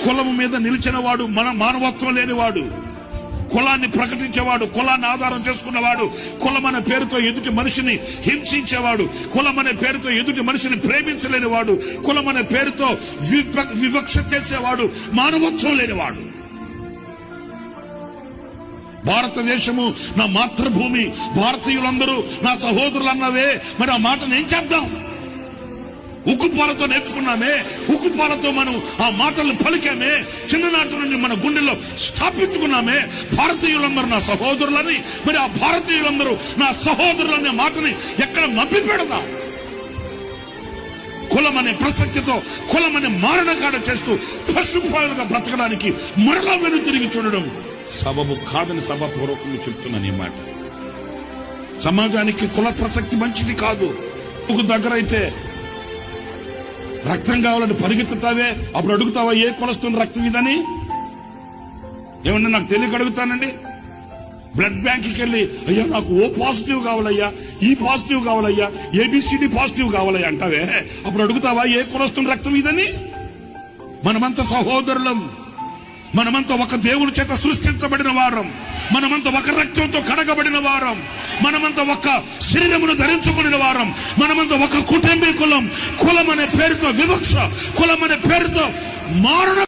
కులము మీద నిలిచిన వాడు మానవత్వం లేనివాడు, కులాన్ని ప్రకటించేవాడు, కులాన్ని ఆధారం చేసుకున్నవాడు, కులం అనే పేరుతో ఎదుటి మనిషిని హింసించేవాడు, కులం అనే పేరుతో ఎదుటి మనిషిని ప్రేమించలేనివాడు, కులం అనే పేరుతో వివక్ష చేసేవాడు మానవత్వం లేనివాడు. భారతదేశము నా మాతృభూమి, భారతీయులందరూ నా సహోదరులు అన్నవే, మరి ఆ మాటను ఏం చేద్దాం? ఉక్కుపాలతో నేర్చుకున్నామే, ఉక్కుపాలతో మనం ఆ మాటలను పలికామే, చిన్ననాటి నుండి మన గుండెల్లో స్థాపించుకున్నామే. భారతీయులందరూ నా సహోదరులని, మరి ఆ భారతీయులందరూ నా సహోదరులనే మాటని ఎక్కడ మభ్య పెడదాం? కులం అనే ప్రసక్తితో కులం అనే మారణకాడ చేస్తూ పశుపాలుగా బ్రతకడానికి మరలా వెనుతిరిగి చూడడం సబబు కాదని సభాపూర్వకంగా చెప్తున్నాను. ఈ మాట సమాజానికి కుల ప్రసక్తి మంచిది కాదు. ఒక దగ్గర అయితే రక్తం కావాలని పరిగెత్తుతావే, అప్పుడు అడుగుతావా ఏ కొలస్తుంది రక్తం ఇదని? ఏమన్నా నాకు తెలియక అడుగుతానండి. బ్లడ్ బ్యాంక్కి వెళ్ళి అయ్యా నాకు ఓ పాజిటివ్ కావాలయ్యా, ఈ పాజిటివ్ కావాలయ్యా, ఏబిసిడి పాజిటివ్ కావాలయ్యా అంటావే, అప్పుడు అడుగుతావా ఏ కొలస్తుంది రక్తం ఇదని? మనమంతా సహోదరులం, మనమంతా ఒక దేవుని చేత సృష్టించబడిన వారం, మనమంతా ఒక రక్తంతో కడగబడిన వారం, మనమంతా ఒక శరీరమును ధరించుకునే వారం, మనమంతా ఒక కుటుంబీకులం. కులం అనే పేరుతో వివక్ష, కులం అనే పేరుతో మారణ